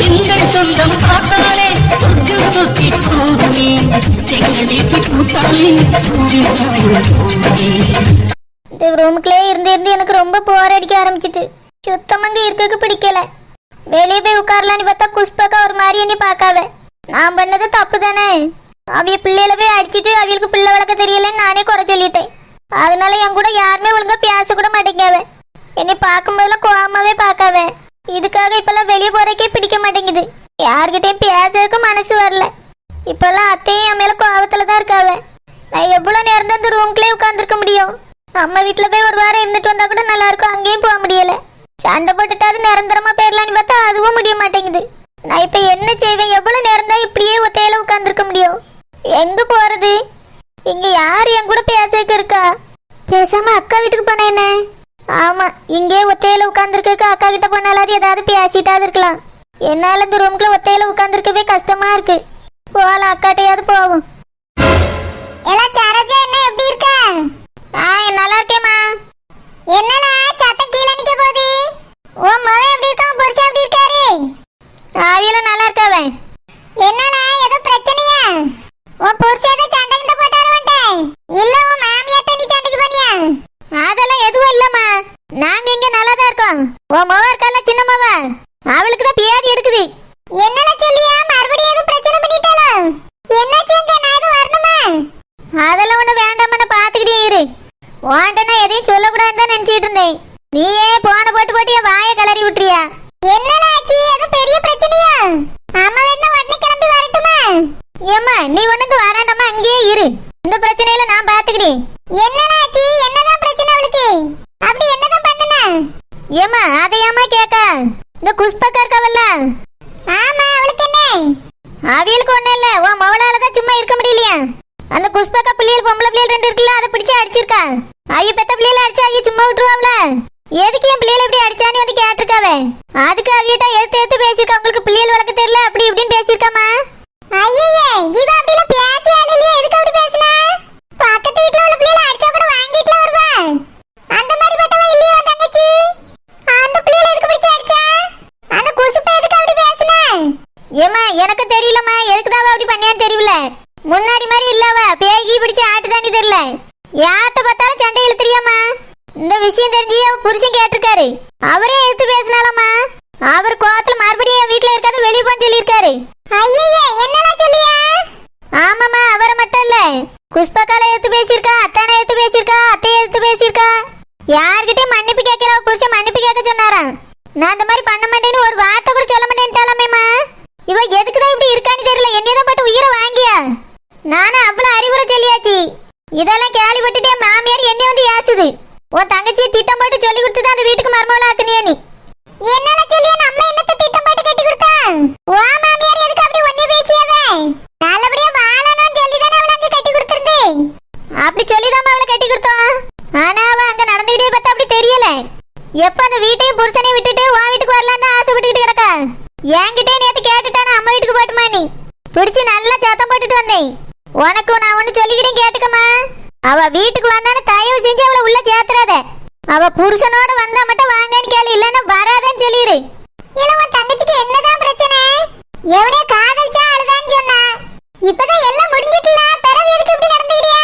எங்கள் சொந்தம் பார்த்தாலே சொர்க்கம் சுத்தி போகுமே எங்கள் வீட்டு கூட்டாளி இந்த ரூமுக்குள்ளே இருந்து எனக்கு ரொம்ப போர் அடிக்க ஆரம்பிச்சிட்டு சுத்தமாக இருக்கக்கு பிடிக்கல. வெளியே போய் உட்காரலான்னு பார்த்தா குஷ்பக்கா ஒரு மாதிரி என்னை பார்க்காவ. நான் பண்ணது தப்பு தானே. அவிய பிள்ளையில போய் அடிச்சுட்டு அவளுக்கு பிள்ளை வளர்க்க தெரியலன்னு நானே குறை சொல்லிட்டேன். அதனால என் கூட யாருமே ஒழுங்கா பேச கூட மாட்டேங்காவ. என்னை பார்க்கும்போதெல்லாம் கோவமாவே பார்க்காவ. இதுக்காக இப்பெல்லாம் வெளியே போறக்கே பிடிக்க மாட்டேங்குது. யார்கிட்டயும் பேசுறதுக்கு மனசு வரல. இப்பெல்லாம் அத்தையும் என் மேல கோவத்துல தான் இருக்காவ. நான் எவ்வளவு நேரம் தான் இந்த ரூம்குள்ளே உட்காந்துருக்க முடியும்? அம்மா வீட்டுல போய் ஒரு வாரம் இருந்துட்டு வந்தா கூட நல்லா இருக்கும். அங்கேயும் போக முடியல. சண்டை போட்டுட்டாது நிரந்தரமா போயிடலான்னு பார்த்தா அதுவும் முடிய மாட்டேங்குது. நான் இப்ப என்ன செய்வேன்? எவ்வளவு நேரம் தான் இப்படியே ஒத்தையில உட்காந்துருக்க முடியும்? எங்க போறது? இங்க யாரு என் கூட பேசக்கு இருக்கா? பேசாம அக்கா வீட்டுக்கு போன என்ன? ஆமா, இங்கே ஒத்தையில உட்காந்துருக்க அக்கா கிட்ட போனாலும் ஏதாவது பேசிட்டாது இருக்கலாம். என்னால இந்த ரூம்குள்ள ஒத்தையில உட்காந்துருக்கவே கஷ்டமா இருக்கு. போகலாம், அக்காட்டையாவது போவோம். எல்லாம் சரோஜா, என்ன எப்படி இருக்க? நல்லா இருக்கேம்மா. என்னல சத்தம் கீழே நிக்க போகுது? ஓ மவன் எப்படி இருக்கான்? புருஷன் எப்படி இருக்காரு? ஆவியில நல்லா இருக்காவே. என்னல ஏதோ பிரச்சனையா? உன் புருஷன் ஏதோ சண்டை கிட்ட போட்டாரு வந்துட்டேன். இல்ல உன் மாமியார் நீ சண்டைக்கு போனியா? அதெல்லாம் எதுவும் இல்லம்மா, நாங்க இங்க நல்லா தான் இருக்கோம். உன் மவ இருக்கல, சின்ன மவ, அவளுக்கு தான் பியாதி எடுக்குது. என்னல சொல்லியா? மறுபடியும் எதுவும் பிரச்சனை பண்ணிட்டாளா? என்னாச்சுங்க? நான் எதுவும் வரணுமா? அதெல்லாம் ஒண்ணு வேண்டாம், நான் பாத்துக்கிட்டே இரு. வாண்டனா எதையும் சொல்லக்கூடாதுன்னு தான் நினைச்சிட்டு இருந்தேன். நீயே போன போட்டு என் வாயை கலறி விட்டுறியா? என்னடா ஆச்சு? ஏதோ பெரிய பிரச்சனையா? அம்மா என்ன உடனே கிளம்பி வரட்டுமா? ஏம்மா நீ ஒண்ணுக்கு வராண்டாமா, அங்கேயே இரு. இந்த பிரச்சனையில நான் பாத்துக்கிறேன். என்னடா ஆச்சு? என்னதான் பிரச்சனை அவளுக்கு? அப்படி என்னதான் பண்ணுன? ஏம்மா அதையாமா கேட்க? இந்த குஷ்பக்கா இருக்கவல்ல? ஆமா, அவளுக்கு என்ன? அவியலுக்கு ஒண்ணும் இல்ல, உன் மவளால தான் சும்மா இருக்க முடியலையா? அந்த குஷ்பக்கா பிள்ளைகள் பொம்பளை பிள்ளைகள் ரெண்டு இருக்குல்ல, அதை பிடிச்சு அடிச்சிருக்கா. அவிய பெத்த பிள்ளைகளை அடிச்சா அவிய சும்மா விட்டுருவாங்கள? எதுக்கு என் பிள்ளைகளை இப்படி அடிச்சான்னு வந்து கேட்டிருக்காவே. அதுக்கு அவியிட்ட எடுத்து பேசியிருக்கா. உங்களுக்கு பிள்ளைகள் வளர்க்க தெரியல அப்படி இப்படின்னு பேசியிருக்காமா. ஐயே, இவ அப்படிலாம் பேசி ஆளலையே. எதுக்கு அப்படி பேசுனா? பக்கத்து வீட்டுல உள்ள பிள்ளைகளை அடிச்சா கூட வாங்கிட்டுல வருவா. அந்த மாதிரி பட்டவ இல்லையா தங்கச்சி? அந்த பிள்ளைகளை எதுக்கு பிடிச்சு அடிச்சா? அந்த குசுப்ப எதுக்கு அப்படி பேசுனா? ஏமா எனக்கு தெரியலம்மா, எதுக்கு தான் அப்படி பண்ணியான்னு தெரியல. முன்னாடி மாதிரி இல்லவ, பேய்கி பிடிச்சு ஆட்டுதானே தெரியல. யார்கிட்ட பார்த்தாலும் சண்டை இழுத்துறியாமா? இந்த விஷயம் தெரிஞ்சு புருஷன் கேட்டிருக்காரு. அவரே எடுத்து பேசினாலம்மா. அவர் கோவத்துல மறுபடியும் வீட்டுல இருக்காது, வெளியே போன்னு சொல்லியிருக்காரு. ஐயே, என்னலாம் சொல்லியா? ஆமாமா, அவரை மட்டும் இல்ல, குஷ்பக்கால எடுத்து பேசியிருக்கா, அத்தானை எடுத்து பேசியிருக்கா, அத்தையை எடுத்து பேசியிருக்கா. யார்கிட்டயும் மன்னிப்பு கேட்கிற புருஷன் மன்னிப்பு கேட்க சொன்னாராம். நான் இந்த மாதிரி பண்ண மாட்டேன்னு ஒரு வார்த்தை கூட சொல்ல மாட்டேன்ட்டாலாமேமா. இவ எதுக்குதான் இப்படி இருக்கான்னு தெரியல. என்னதான் பட்டு உயிரை வாங்கியா? நானும் அவ்வளவு அறிவுரை சொல்லியாச்சு. இதெல்லாம் கேள்விப்பட்டுட்டே மாமியார் என்னை வந்து ஏசுது. உன் தங்கச்சி திட்டம் போட்டு சொல்லி கொடுத்துதான் அந்த வீட்டுக்கு மருமகளா ஆக்குனியா நீ? என்னால சொல்லியா? நம்ம என்னத்த திட்டம் போட்டு கட்டி கொடுத்தா? ஓ மாமியார் எதுக்கு அப்படி ஒண்ணே பேசியாவே? நல்லபடியா வாழணும்னு சொல்லிதானே அவளை அங்க கட்டி கொடுத்திருந்தேன். அப்படி சொல்லிதான் அவளை கட்டி கொடுத்தோம். ஆனா அவ அங்க நடந்துகிட்டே பார்த்தா அப்படி தெரியல. எப்ப அந்த வீட்டையும் புருஷனையும் விட்டுட்டு உன் வீட்டுக்கு வரலான்னு ஆசைப்பட்டுக்கிட்டு கிடக்கா. என்கிட்டே நேத்து கேட்டுட்டானா அம்மா வீட்டுக்கு போட்டுமா நீ? பிடிச்சு நல்லா சத்தம் போட்டுட்டு வந்தேன். உனக்கு நான் ஒண்ணு சொல்லிக்கிறேன் கேட்டுக்கமா. அவ வீட்டுக்கு வந்தானு தயவு செஞ்சு அவளை உள்ள சேர்த்துறாத. அவ புருஷனோட வந்தா மட்டும் வாங்கன்னு கேளு, இல்லன்னா வராதன்னு சொல்லிரு. இல்ல உன் தங்கச்சிக்கு என்னதான் பிரச்சனை? எவனே காதலிச்சா அழுதான்னு சொன்னா. இப்பதான் எல்லாம் முடிஞ்சிட்டல, பிறவி எதுக்கு இப்படி நடந்துக்கிறியா?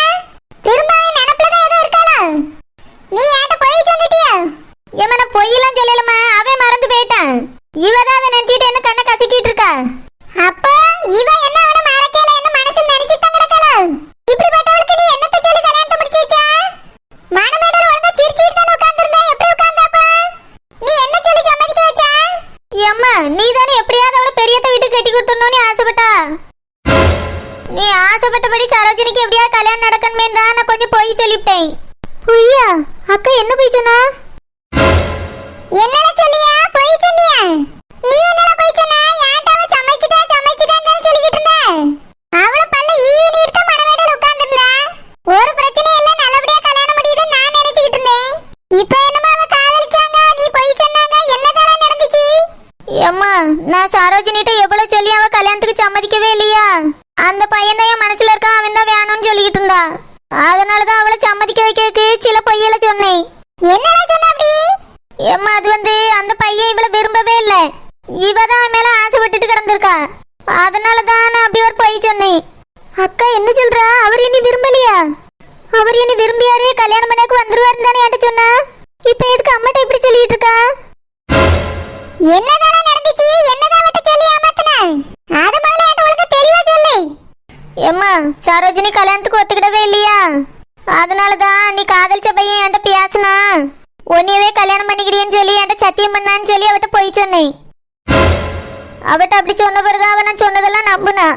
திரும்பவே நினைப்புலதான் ஏதோ இருக்காளா? நீ ஏட்ட போய் சொல்லிட்டியா? ஏமா நான் பொய்யெல்லாம் சொல்லலமா, அவன் மறந்து போயிட்டான். இவதான் அதை நினைச்சிட்டு என்ன கண்ணை கசக்கிட்டு இருக்கா. அப்ப இவ என்ன அவனை மறக்கல என்ன மனசுல நினைச்சிட்டு தான் கிடக்கலாம். இப்படிப்பட்டவளுக்கு நீ என்னத்த சொல்லி கல்யாணத்தை முடிச்சு வச்சா? மானமேடல ஒழுங்கா சிரிச்சிட்டு தான் உட்கார்ந்திருந்தா, எப்படி உட்கார்ந்தாப்பா? நீ என்ன சொல்லி சம்மதிக்க வச்சா? அம்மா நீ தானே எப்படியாவது அவளை பெரியத்த வீட்டுக்கு கட்டி கொடுத்துடணும்னு ஆசைப்பட்டா. நீ ஆசைப்பட்டபடி சரோஜினிக்கு எப்படியாவது கல்யாணம் நடக்கணுமே தான் நான் கொஞ்சம் பொய் சொல்லிவிட்டேன். பொய்யா? அக்கா என்ன பொய் சொன்னா? என்னல சொல்லியா? பொய் சொன்னியா? நீ என்னல பொய் சொன்னா? யாட்டாவ சமைச்சிட்டான்னு சொல்லிக்கிட்டு இருந்த. அவள பல்ல ஈ நீர்த்த மனமேடல உட்கார்ந்திருந்தா. ஒரு பிரச்சனை இல்ல, நல்லபடியா கல்யாணம் பண்ணிடுன்னு நான் நினைச்சிட்டு இருந்தேன். இப்போ என்னமா அவ காதலிச்சாங்க, நீ பொய் சொன்னாங்க, என்னதான் நடந்துச்சு? அம்மா நான் சரோஜினிட்ட எவ்வளவு சொல்லி அவ கல்யாணத்துக்கு சம்மதிக்கவே இல்லையா? அந்த பையன் தான் என் மனசுல இருக்கான், அவன் தான் வேணும்னு சொல்லிக்கிட்டு இருந்தா. அதனாலதான் அவளை சம்மதிக்க வைக்கிறதுக்கு சில பொய்யல சொன்னேன். என்னடா சொன்ன அப்படி? ஏம்மா அது அந்த பையன் இவளை விரும்பவே இல்லை. இவதான் மேல ஆசைப்பட்டு அதனாலதான் நான் அப்படி ஒரு பொய் சொன்னேன். அக்கா என்ன சொல்றா? அவர் இனி விரும்பலையா? அவர் இனி விரும்பியாரு கல்யாணம் பண்ணக்கு வந்துருவாருன்னு தானே என்கிட்ட சொன்னா. இப்ப எதுக்கு அம்மாட்ட இப்படி சொல்லிட்டு இருக்கா? என்னதான் நடந்துச்சு? என்னதான் அவட்ட சொல்லி ஏமாத்துன? அத முதல்ல என்கிட்ட உங்களுக்கு தெளிவா சொல்லு. ஏம்மா, சரோஜினி கல்யாணத்துக்கு ஒத்துக்கிடவே இல்லையா? அதனாலதான் நீ காதலிச்ச பையன் என்கிட்ட பேசினா உன்னையவே கல்யாணம் பண்ணிக்கிறியன்னு சொல்லி என்கிட்ட சத்தியம் பண்ணான்னு சொல்லி அவட்ட போய் சொன்னேன். அவட்ட அப்படி சொன்ன பிறகுதான் அவன் நான் சொன்னதெல்லாம் நம்புனா.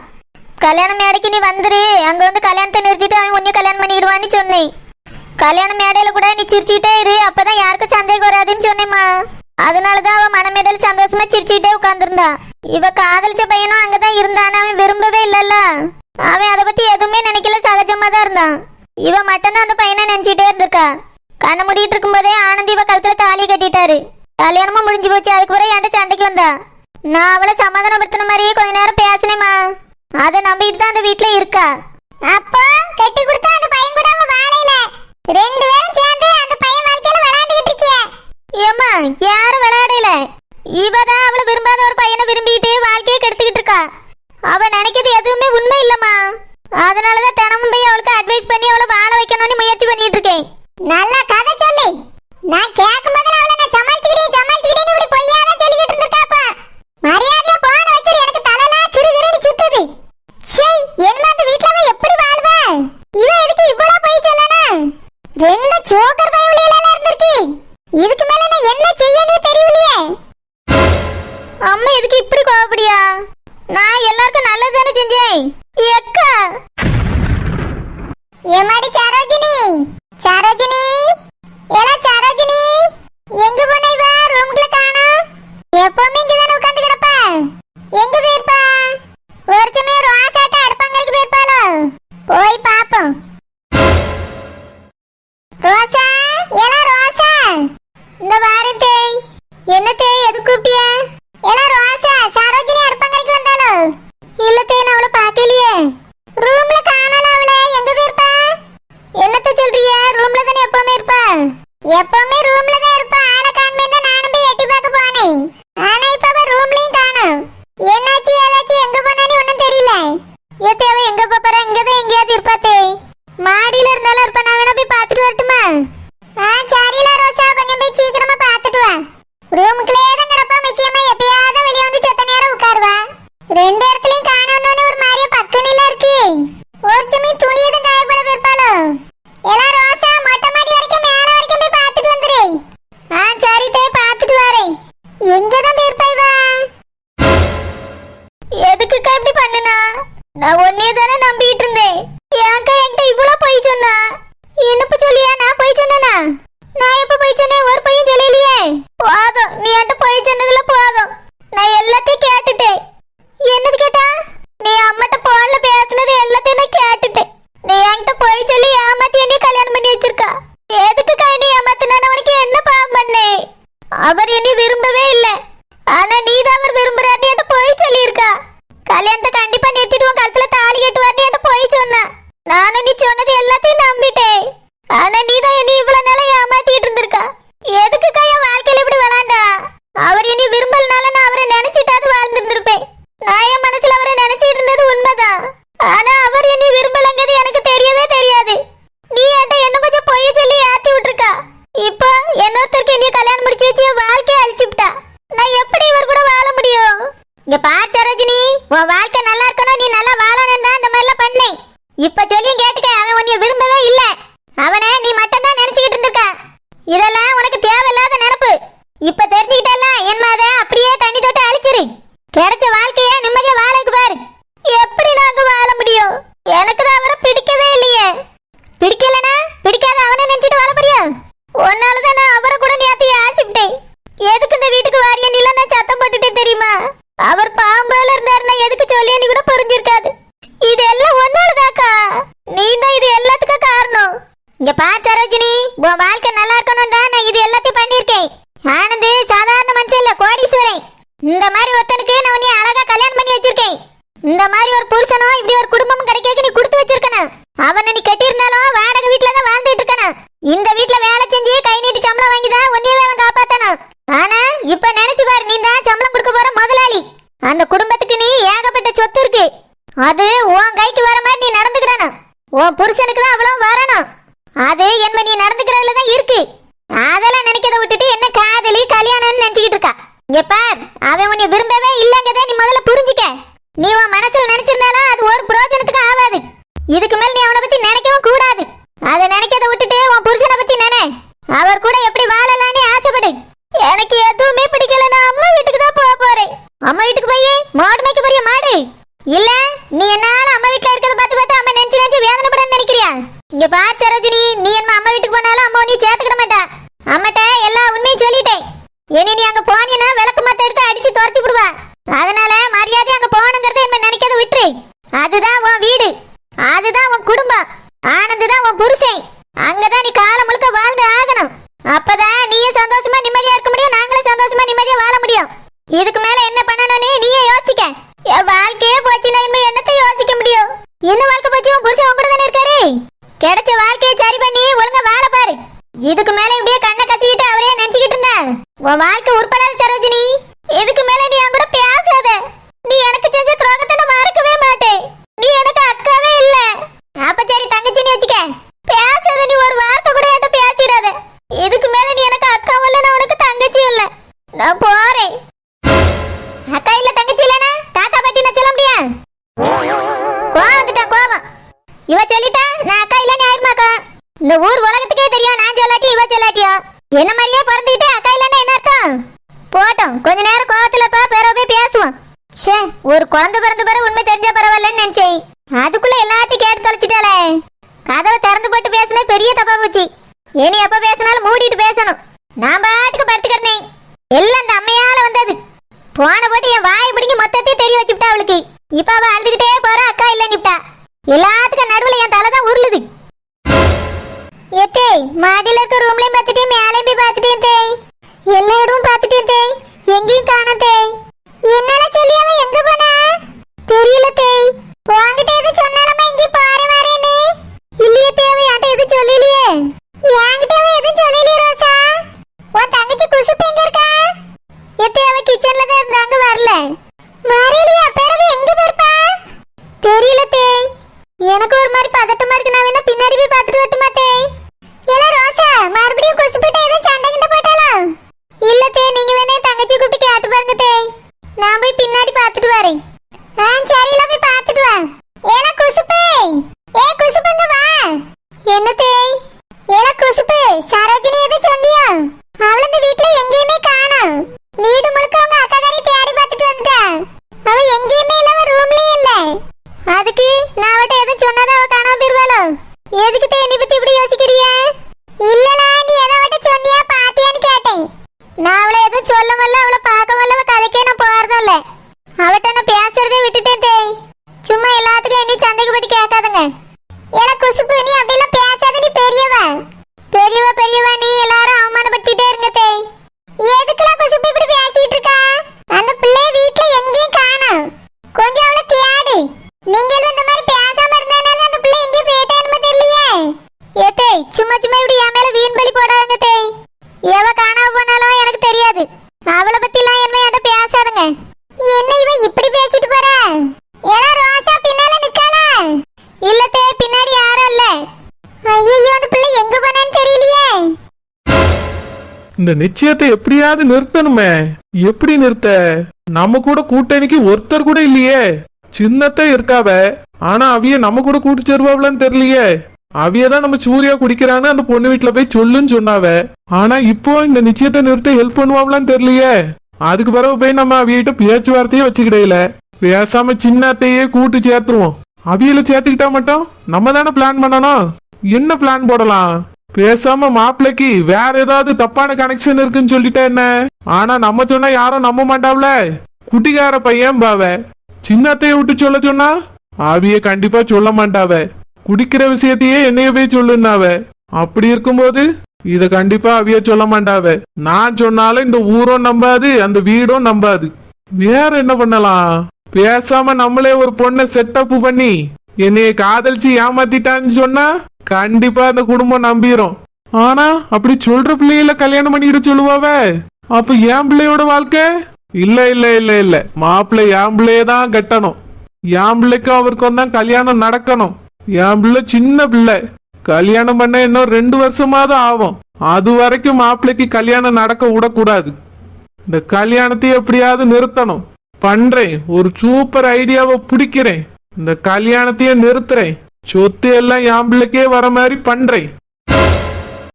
கல்யாண மேடைக்கு நீ வந்துரு, அங்க வந்து கல்யாணத்தை நிறுத்திட்டு அவன் உன்னை கல்யாணம் பண்ணிக்கிடுவான்னு சொன்னேன். கல்யாண மேடையில கூட நீ சிரிச்சுக்கிட்டே இரு, அப்பதான் யாருக்கும் சந்தேகம் வராதுன்னு சொன்னேம்மா. அதனாலதான் அவன் மனமேடையில சந்தோஷமா சிரிச்சுக்கிட்டே உட்கார்ந்துருந்தா. இவ காதலிச்ச பையனும் அங்கதான் இருந்தான்னு அவன் விரும்பவே இல்லல்ல. அவன் அதை பத்தி எதுவுமே நினைக்கல, சகஜமா தான் இருந்தான். இவ மட்டும்தான் அந்த பையனை நினைச்சிட்டே இருந்திருக்கா. கண்ணை முடிட்டு இருக்கும் போதே ஆனந்தி இவ கழுத்துல தாலியை கட்டிட்டாரு. கல்யாணமும் முடிஞ்சு போச்சு. அதுக்கு பிறகு என்கிட்ட சண்டைக்கு வந்தா. நான் அவளை சமாதானப்படுத்தின மாதிரியே கொஞ்ச நேரம் பேசினேம்மா. அதை நம்பிக்கிட்டு தான் அந்த வீட்டுல இருக்கா. அப்போ கட்டி கொடுத்தா அந்த பையன் கூட அவ வாழையில ரெண்டு பேரும் சேர்ந்து அந்த பையன் வாழ்க்கையில விளையாண்டுகிட்டு இருக்கிய. ஏம்மா, யாரும் விளையாடல. இவதான் அவளை விரும்பாத ஒரு பையனை விரும்பிட்டு வாழ்க்கையை கெடுத்துக்கிட்டு இருக்கா. அவ நினைக்கிறது எதுவுமே உண்மை இல்லம்மா. அதனாலதான் தினமும் போய் அவளுக்கு அட்வைஸ் பண்ணி அவளை வாழ வைக்கணும்னு முயற்சி பண்ணிட்டு இருக்கேன். நல்ல கதை சொல்லு. நான் கேட்கும் போதுல அவளை நான் சமாளிச்சுக்கிட்டே இப்படி பொய்யாதான் சொல்லிக்கிட்டு இருந்திருக்காப்பா. மரியாதையா போன வச்சிரு, எனக்கு தலைலாம் கிறுகிறுன்னு சுத்துது. சே, என்ன அந்த வீட்ல எப்படி வாழ்வா? இவ எதுக்கு இவ்வளவு போய் சொல்லனா? ரெண்டு சோக்கர் பயவுல எல்லாம் இருந்திருக்கு. இதுக்கு மேல நான் என்ன செய்யனே தெரியலையே. அம்மா எதுக்கு இப்படி கோவப்படியா? நான் எல்லாருக்கும் நல்லது தானே செஞ்சேன். ஏக்கா, ஏமாடி சரோஜினி, சரோஜினி, ஏலா சரோஜினி, எங்க போன இவ? ரூமுக்குள்ள காணோம். எப்பவுமே இங்கதானே உட்கார்ந்து கிடப்பா. எங்க போயிருப்பா? ஒரு சமயம் ரோசாட்ட அடுப்பங்கரைக்கு போயிருப்பாளோ? போய் பாப்போம். ரோசா, ஏலா ரோசா, இந்த வாரேன் தேய். என்ன தேய், எது கூப்பிட்டிய? ஏலா ரோசா, சரோஜினி அடுப்பங்கரைக்கு வந்தாளோ? இல்ல தேய், நான் அவளை பார்க்கலையே. ரூம்ல காணல அவளை. எங்க போயிருப்பா? என்னத்த சொல்றிய? ரூம்ல தானே எப்பவுமே இருப்பா. எப்பவுமே ரூம்ல தான் இருப்பா. ஆளை காண்மே தான் நானும் போய் எட்டி பார்க்க போனேன். ஆனா இப்ப அவ ரூம்லயும் காணோம். என்னாச்சு ஏதாச்சும் எங்க போனான்னு ஒண்ணும் தெரியல. ஏத்தே, அவ எங்க போறா? இங்கதான் எங்கேயாவது இருப்பாத்தே. மாடியில இருந்தாலும் இருப்பா. நான் வேணா போய் பார்த்துட்டு வரட்டுமா? சரில ரோசா, கொஞ்சம் போய் சீக்கிரமா பார்த்துட்டு வா. ரூமுக்குள்ளே தான் கிடப்பா. முக்கியமா எப்பயாவது வெளியே வந்து செத்த நேரம் உட்காருவா. ரெண்டு இடத்துலயும் காணோம்னு ஒரு மாதிரியா பக்கனில இருக்கு. ஒரு சமயம் துணி எதுவும் காயப்பட போயிருப்பாளோ? எல்லா ரோசா, மொட்டை மாடி வரைக்கும் மேல வரைக்கும் போய் பார்த்துட்டு வந்துரு. சரி தே, பார்த்துட்டு வரேன். எங்கதான் போயிருப்பா இவ? எதுக்குக்கா இப்படி பண்ணுனா? நான் ஒன்னே தானே நம்பிட்டு இருந்தேன். ஏன்க்கா என்கிட்ட இவ்வளவு போய் சொன்னா? என்னப்ப சொல்லியா? நான் போய் சொன்னேனா? நான் எப்ப போய் சொன்னேன்? ஒரு பையன் சொல்லலையே. போதும், நீ என்கிட்ட போய் சொன்னதுல போதும். நான் எல்லாத்தையும் கேட்டுட்டேன். என்னது கேட்டா? நீ அம்மாட்ட போன்ல பேசுனது எல்லாத்தையும் நான் கேட்டுட்டேன். நீ என்கிட்ட போய் சொல்லி ஏமாத்தி என்னைய கல்யாணம் பண்ணி வச்சிருக்கா. எதுக்குக்கா நீ ஏமாத்தினா? உனக்கு என்ன பாவம் பண்ணேன்? அவர் என்னை விரும்பவே இல்லை. ஆனா நீ தான் அவர் விரும்புறான்னு என்கிட்ட போய் சொல்லியிருக்கா. கல்யாணத்தை கண்டிப்பா நிறுத்திட்டு உன் கழுத்துல தாலி கட்டுவார்னு என்கிட்ட போய் சொன்னா. நானும் நீ சொன்னது எல்லாத்தையும் நம்பிட்டேன். ஆனா நீ தான் என்னை இவ்வளவு நாளா ஏமாத்திட்டு இருந்திருக்கா. எதுக்குக்கா என் வாழ்க்கையில இப்படி விளாண்டா? அவர் என்னை விரும்பலனால நான் அவரை நினைச்சிட்டாது வாழ்ந்துருந்திருப்பேன். நான் என் மனசுல அவரை நினைச்சிட்டு இருந்தது உண்மைதான். ஆனா அவர் என்னை விரும்பலங்கிறது எனக்கு தெரியவே தெரியாது. நீ என்கிட்ட என்ன கொஞ்சம் பொய்ய சொல்லி ஏத்தி விட்டுருக்கா. இப்போ இன்னொருத்தருக்கு என்னைய கல்யாணம் முடிச்சு வச்சு என் வாழ்க்கையை அழிச்சுட்டா. நான் எப்படி இவர் கூட வாழ முடியும்? இங்க பார் சரோஜினி, உன் வாழ்க்கை நல்லா இருக்கணும், நீ நல்லா வாழணும் தான் இந்த மாதிரிலாம் பண்ணேன். இப்ப சொல்லியும் கேட்டுக்க, அவன் உன்னைய விரும்பவே இல்லை. அவனை நீ மட்டும் தான் நினைச்சுக்கிட்டு இருந்திருக்க. இதெல்லாம் உனக்கு தேவையில்லாத நினைப்பு. இப்ப தெரிஞ்சுக்கிட்டல என் மாத அப்படியே தண்ணி தொட்டு அழிச்சிரு. கிடைச்ச வாழ்க்கைய நிம்மதியா வாழக்கு பாரு. எப்படி நாங்க வாழ முடியும்? எனக்கு தான் அவரை பிடிக்கவே இல்லையே. பிடிக்கலனா பிடிக்காத அவனை நினைச்சிட்டு வாழ முடியும்? ஒன்னாலதான் நான் அவரை கூட நேத்து ஆசிப்பிட்டேன். எதுக்கு இந்த வீட்டுக்கு வாரியன் இல்ல நான் சத்தம் போட்டுட்டேன் தெரியுமா? அவர் பாம்புல இருந்தாருன்னா எதுக்கு சொல்லி நீ கூட புரிஞ்சிருக்காது. இது எல்லாம் ஒன்னாலதாக்கா. நீ தான் இது எல்லாத்துக்கும் காரணம். இங்க பார் சரோஜினி, உன் வாழ்க்கை நல்லா இருக்கணும் தான் நான் இது எல்லாத்தையும் பண்ணிருக்கேன். ஆனந்து சாதாரண மனுஷன் இல்ல, கோடீஸ்வரன். இந்த மாதிரி ஒருத்தனுக்கு நான் உன்னை அழகா கல்யாணம் பண்ணி வச்சிருக்கேன். இந்த மாதிரி ஒரு புருஷனும் இப்படி ஒரு குடும்பமும் கிடைக்க நீ கொடுத்து வச்சிருக்கணும். அவனை நீ கட்டி இருந்தாலும் வாடகை வீட்டுல தான் வாழ்ந்துட்டு இருக்கணும். இந்த வீட்டுல வேலை செஞ்சு கை நீட்டி சம்பளம் வாங்கிதான் உன்னையவே அவன் காப்பாத்தணும். ஆனா இப்ப நினைச்சு பாரு, நீ தான் சம்பளம் கொடுக்க போற முதலாளி. அந்த குடும்பத்துக்கு நீ ஏகப்பட்ட சொத்து இருக்கு. அது உன் கைக்கு வர மாதிரி நீ நடந்துக்கிடணும். உன் புருஷனுக்கு தான் அவ்வளவு வரணும். அது என்ன நீ நடந்துக்கிறதுல தான் இருக்கு. அதெல்லாம் நினைக்கிறத விட்டுட்டு என்ன காதலி கல்யாணம்னு நினைச்சுக்கிட்டு இருக்கா. இங்க பார், அவன் உன்னை விரும்பவே இல்லைங்கதை நீ முதல்ல புரிஞ்சுக்க. நீ உன் மனசுல நினைச்சிருந்தாலும் அது ஒரு பிரயோஜனத்துக்கு ஆகாது. இதுக்கு மேல் நீ அவனை பத்தி நினைக்கவும் கூடாது. அதை நினைக்கிறத விட்டுட்டு உன் புருஷனை பத்தி நினை. அவர் கூட எப்படி வாழலான்னு ஆசைப்படு. எனக்கு எதுவுமே பிடிக்கல, நான் அம்மா வீட்டுக்கு தான் போக போறேன். அம்மா வீட்டுக்கு போய் மாடு மேய்க்க போறிய மாடு இல்ல? நீ என்னால அம்மா வீட்டுல இருக்கிறத பார்த்து பார்த்து அம்மா நினைச்சு நினைச்சு வேதனைப்படன்னு நினைக்கிறியா? இங்க பார் சரோஜினி, நீ என்ன அம்மா வீட்டுக்கு போனாலும் அம்மா நீ சேர்த்துக்கிட மாட்டா. அம்மாட்ட எல்லா உண்மையும் சொல்லிட்டேன். இனி நீ அங்க போனீன்னா விளக்கு மத்த எடுத்து அடிச்சு துரத்தி விடுவா. அதனால மரியாதை அங்க போகணுங்கிறத என்ன நினைக்கிறத விட்டுரு. அதுதான் உன் வீடு, அதுதான் உன் குடும்பம், ஆனந்து தான் உன் புருஷன். அங்கதான் நீ காலம் முழுக்க வாழ்ந்து ஆகணும். அப்பதான் நீயும் சந்தோஷமா நிம்மதியா இருக்க முடியும், நாங்களும் சந்தோஷமா நிம்மதியா வாழ முடியும். இதுக்கு மேல என்ன பண்ணணும்னு நீயே யோசிக்க. என் வாழ்க்கையே போச்சுன்னா இனிமே என்னத்தை யோசிக்க முடியும்? என்ன வாழ்க்கை போச்சு? உன் புருஷன் உன் கூட தானே இருக்காரு. கிடைச்ச வாழ்க்கையை சரி பண்ணி ஒழுங்கா வாழ பாரு. இதுக்கு மேல இப்படியே கண்ணை கசிக்கிட்டு அவரே நினைச்சுக்கிட்டு இருந்தா உன் வாழ்க்கை உருப்படாது சரோஜினி. இதுக்கு மேல நீ என் கூட பேசாத. நீ எனக்கு செஞ்ச துரோகத்தை நான் மறக்கவே மாட்டேன். நீ எனக்கு அக்காவே இல்ல. அப்ப சரி தங்கச்சின்னு வச்சுக்க. பேசாத, நீ ஒரு வார்த்தை கூட என்கிட்ட பேசிடாத. இதுக்கு மேல நீ எனக்கு அக்காவும் இல்ல, நான் உனக்கு தங்கச்சியும் இல்ல. நான் போறேன். அக்கா இல்ல தங்கச்சி இல்லனா தாத்தா பாட்டி நான் சொல்ல முடியா? கோவம் வந்துட்டா கோவம். இவ சொல்லிட்டா நான் அக்கா இல்லன்னு ஆயிருமாக்கா. இந்த ஊர் உலகத்துக்கே தெரியும் நான் சொல்லாட்டி இவ சொல்லாட்டியோ. என்ன மாதிரியே பிறந்துக்கிட்டே அக்கா இல்லன்னா என்ன அர்த்தம்? போட்டோம், கொஞ்ச நேரம் கோவத்துல போய் பேசுவோம். ச்சே, ஒரு குழந்தை பிறந்த பிறகு உண்மை தெரிஞ்சா பரவாயில்லன்னு நினைச்சேன். அதுக்குள்ள எல்லாத்தையும் கேட்டு தொலைச்சிட்டாளே. கதவை திறந்து போட்டு பேசினா பெரிய தப்பா போச்சு. இனி எப்ப பேசினாலும் மூடிட்டு பேசணும். நான் பாட்டுக்கு படுத்துக்கிறேன். எல்லாம் அந்த அம்மையால வந்தது. போன போட்டு என் வாய் பிடிங்கி மொத்தத்தையும் தெரிய வச்சுட்டா அவளுக்கு. இப்ப அவ அழுதுகிட்டே போறா அக்கா இல்லன்னுட்டா. எல்லாத்துக்கும் நடுவுல என் தலை தான் உருளுது. ஏத்தே, மாடியில இருக்க ரூம்லயும் பார்த்துட்டே மேலேயும் போய் பார்த்துட்டேன் தே. எல்லா இடமும் பார்த்துட்டேன் தே, எங்கேயும் காணோம் தே. என்னால சொல்லி அவன் எங்க போனா தெரியல தே. வாங்கிட்டு எது சொன்னாலுமா எங்கேயும் பாரு வரேன்னு இல்லையே தேவை. என்கிட்ட எதுவும் சொல்லலையே. என்கிட்ட அவன் எதுவும் சொல்லலையே ரோசா. உன் தங்கச்சி குசுப்பு எங்க இருக்கா? ஏத்தே, அவ கிச்சன்ல தான் இருந்தாங்க, வரல. வரலையா? பிறகு எங்க போயிருப்பா தெரியல தே. எனக்கு ஒரு மாதிரி பதட்டமா இருக்கு. நான் வேணா பின்னாடி போய் பார்த்துட்டு வரட்டுமா தே? ஏல ரோசா, மறுபடியும் குசுப்பிட்ட ஏதோ சண்டை கிட்ட போட்டாளா? இல்ல தே, நீங்க வேணா தங்கச்சி கூப்பிட்டு கேட்டு பாருங்க தே. நான் போய் பின்னாடி பார்த்துட்டு வரேன். சரியில போய் பார்த்துட்டு வா. ஏல குசுப்பு, ஏ குசுப்புங்க வா. என்ன தே? ஏல குசுப்பு, சரோஜினி எது சொன்னியா? அவள இந்த வீட்ல எங்கேயுமே காணோம். வீடு முழுக்க அவங்க அக்காக்காரி தேடி பார்த்துட்டு வந்துட்டா. அவ எங்கேயுமே இல்ல, அவ ரூம்லயே இல்ல. அதுக்கு நான் அவட்ட எதுவும் சொன்னதா அவ காணாம போயிருவாளோ? எதுக்கு தே நீ பத்தி இப்படி யோசிக்கிறிய? இல்லல, நீ ஏதோ அவட்ட சொன்னியா பாத்தியான்னு கேட்டேன். நான் அவளை எதுவும் சொல்ல முடியல, அவளை பார்க்க முடியல, அவ கதைக்கே நான் போறதும் இல்ல. அவட்ட நான் பேசுறதே விட்டுட்டேன் தே. சும்மா எல்லாத்துக்கும் என்னை சண்டைக்கு போட்டு கேட்காதுங்க. ஏல குசுப்பு, நீ அப்படிலாம் பேசாத. நீ பெரியவா பெரியவா நீ எல்லாரும் அவமானப்படுத்திட்டே இருங்க தே. எதுக்குலாம் குசுப்பு இப்படி பேசிட்டு இருக்கா? அந்த பிள்ளை வீட்ல எங்கேயும் காணோம். கொஞ்சம் அவளை தேடு. நீங்க இந்த மாதிரி பேசாம இருந்தனால அந்த பிள்ளை எங்கேயும் போயிட்டான்னு தெரியலையே. ஏத்தே, சும்மா இப்படி என் மேல வீண் பலி போடாதுங்க தே. எவ காணாம போனாலும் எனக்கு தெரியாது. அவளை பத்தி எல்லாம் என்ன பேசாதுங்க. என்ன இவ இப்படி பேசிட்டு போறா? ஏல ரோசா பின்னால நிக்காளா? இல்ல தே, பின்னாடி யாரும் இல்ல. ஐயோ, அந்த பிள்ளை எங்க போனான்னு தெரியலையே. இந்த நிச்சயத்தை எப்படியாவது நிறுத்தணுமே. எப்படி நிறுத்த? நம்ம கூட கூட்டணிக்கு ஒருத்தர் கூட இல்லையே. சின்னத்தை இருக்காவ, ஆனா அவிய நம்ம கூட கூட்டு சேருவாங்களான்னு தெரியலையே. அவியதான் நம்ம சூர்யா குடிக்கிறான்னு அந்த பொண்ணு வீட்டுல போய் சொல்லுன்னு சொன்னாவ. ஆனா இப்போ இந்த நிச்சயத்தை நிறுத்த ஹெல்ப் பண்ணுவாங்களான்னு தெரியலையே. அதுக்கு பிறகு போய் நம்ம அவியிட்ட பேச்சுவார்த்தையே வச்சுக்கிடையில. பேசாம சின்னத்தையே கூட்டு சேர்த்துருவோம். அவியில சேர்த்துக்கிட்டா மட்டும் நம்ம தானே பிளான் பண்ணணும். என்ன பிளான் போடலாம்? பேசாம மாப்பிள்ளைக்கு வேற ஏதாவது தப்பான கனெக்ஷன் இருக்குன்னு சொல்லிட்டா என்ன? ஆனா நம்ம சொன்னா யாரும் நம்ப மாட்டாவ்ல. குட்டிக்கார பையன் பாவ. சின்னத்தைய விட்டு சொல்ல சொன்னா அவிய கண்டிப்பா சொல்ல மாட்டாவ. குடிக்கிற விஷயத்தையே என்னைய போய் சொல்லுனாவ. அப்படி இருக்கும்போது இத கண்டிப்பா அவிய சொல்ல மாட்டாவ. நான் சொன்னாலும் இந்த ஊரும் நம்பாது, அந்த வீடும் நம்பாது. வேற என்ன பண்ணலாம்? பேசாம நம்மளே ஒரு பொண்ணை செட்டப் பண்ணி என்னைய காதலிச்சு ஏமாத்திட்டான்னு சொன்னா கண்டிப்பா அந்த குடும்பம் நம்பிரும். ஆனா அப்படி சொல்ற பிள்ளைகள கல்யாணம் பண்ணிக்கிட்டு சொல்லுவாவ. அப்ப என் பிள்ளையோட வாழ்க்கை இல்ல இல்ல இல்ல இல்ல, மாப்பிள்ளை என் பிள்ளையே தான் கட்டணும். என் பிள்ளைக்கும் அவருக்கும் தான் கல்யாணம் நடக்கணும். என் பிள்ளை சின்ன பிள்ளை, கல்யாணம் பண்ண இன்னும் 2 வருஷமாவது ஆகும். அது வரைக்கும் மாப்பிள்ளைக்கு கல்யாணம் நடக்க விடக்கூடாது. இந்த கல்யாணத்தை எப்படியாவது நிறுத்தணும். பண்றேன், ஒரு சூப்பர் ஐடியாவை பிடிக்கிறேன். இந்த கல்யாணத்தையே நிறுத்துறேன். சொத்து எல்லாம் என் பிள்ளைக்கே வர மாதிரி பண்றேன்.